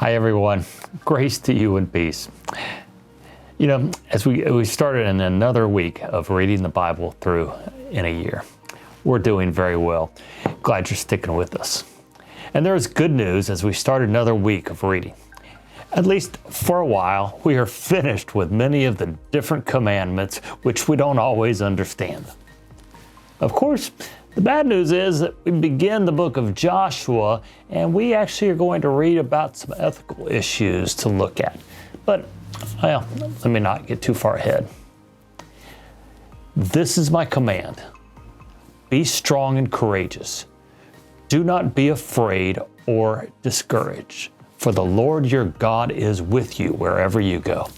Hi, everyone. Grace to you and peace. You know, as we started in another week of reading the Bible through in a year, we're doing very well. Glad you're sticking with us. And there is good news as we start another week of reading. At least for a while, we are finished with many of the different commandments which we don't always understand. Of course, the bad news is that we begin the book of Joshua, and we actually are going to read about some ethical issues to look at. But, well, let me not get too far ahead. This is my command. Be strong and courageous. Do not be afraid or discouraged, for the Lord your God is with you wherever you go.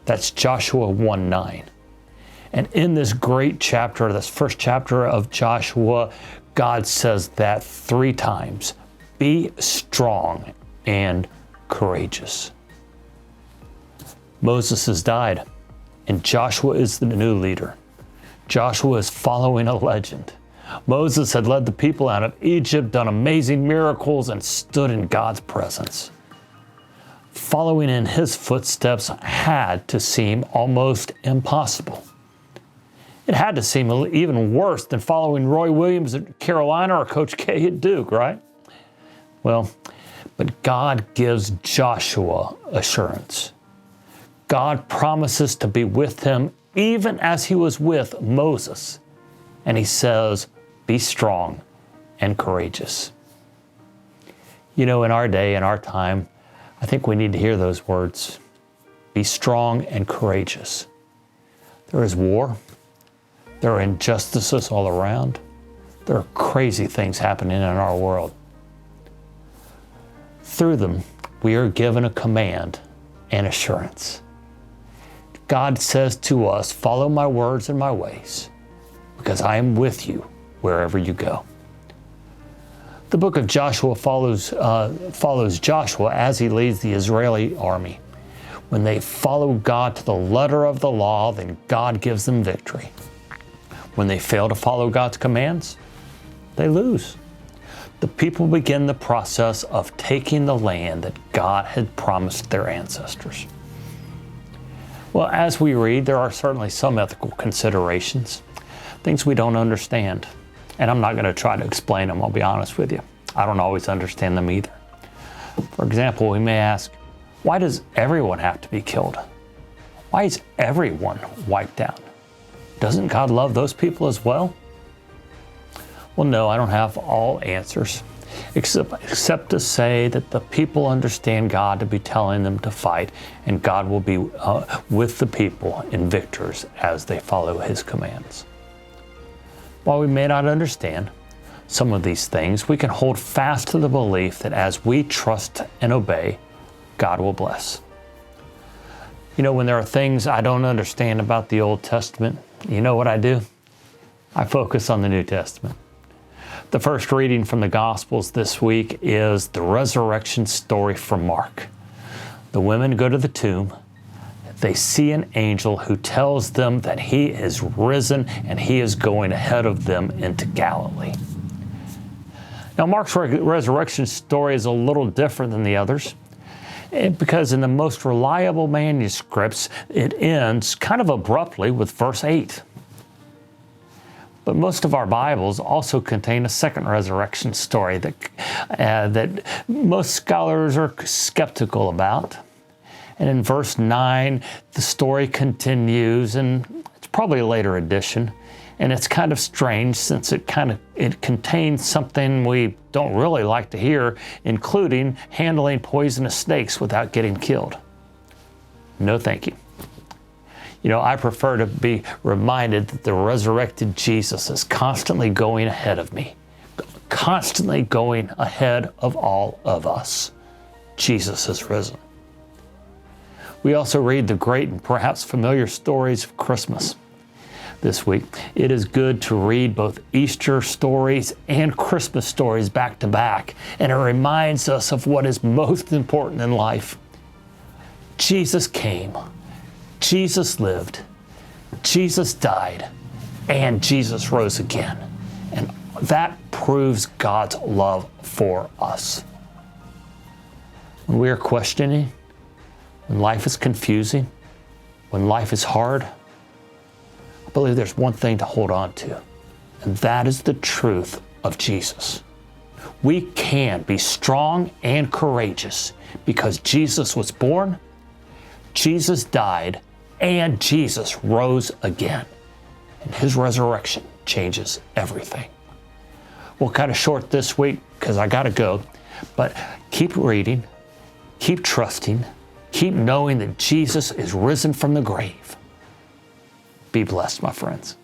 That's Joshua 1:9. And in this great chapter, this first chapter of Joshua, God says that 3 times. Be strong and courageous. Moses has died, and Joshua is the new leader. Joshua is following a legend. Moses had led the people out of Egypt, done amazing miracles, and stood in God's presence. Following in his footsteps had to seem almost impossible. It had to seem even worse than following Roy Williams at Carolina or Coach K at Duke, right? Well, but God gives Joshua assurance. God promises to be with him even as he was with Moses. And he says, be strong and courageous. You know, in our day, in our time, I think we need to hear those words. Be strong and courageous. There is war. There are injustices all around. There are crazy things happening in our world. Through them, we are given a command and assurance. God says to us, follow my words and my ways, because I am with you wherever you go. The book of Joshua follows Joshua as he leads the Israeli army. When they follow God to the letter of the law, then God gives them victory. When they fail to follow God's commands, they lose. The people begin the process of taking the land that God had promised their ancestors. Well, as we read, there are certainly some ethical considerations, things we don't understand. And I'm not going to try to explain them, I'll be honest with you. I don't always understand them either. For example, we may ask, why does everyone have to be killed? Why is everyone wiped out? Doesn't God love those people as well? Well, no, I don't have all answers, except to say that the people understand God to be telling them to fight, and God will be with the people in victors as they follow his commands. While we may not understand some of these things, we can hold fast to the belief that as we trust and obey, God will bless. You know, when there are things I don't understand about the Old Testament, you know what I do? I focus on the New Testament. The first reading from the Gospels this week is the resurrection story from Mark. The women go to the tomb. They see an angel who tells them that he is risen and he is going ahead of them into Galilee. Now, Mark's resurrection story is a little different than the others, because in the most reliable manuscripts, it ends kind of abruptly with verse 8. But most of our Bibles also contain a second resurrection story that most scholars are skeptical about. And in verse 9, the story continues, and it's probably a later edition. And it's kind of strange since it contains something we don't really like to hear, including handling poisonous snakes without getting killed. No, thank you. You know, I prefer to be reminded that the resurrected Jesus is constantly going ahead of me, constantly going ahead of all of us. Jesus is risen. We also read the great and perhaps familiar stories of Christmas. This week, it is good to read both Easter stories and Christmas stories back to back, and it reminds us of what is most important in life. Jesus came, Jesus lived, Jesus died, and Jesus rose again. And that proves God's love for us. When we are questioning, when life is confusing, when life is hard, I believe there's one thing to hold on to, and that is the truth of Jesus. We can be strong and courageous because Jesus was born, Jesus died, and Jesus rose again. And his resurrection changes everything. We'll cut it short this week because I got to go, but keep reading, keep trusting, keep knowing that Jesus is risen from the grave. Be blessed, my friends.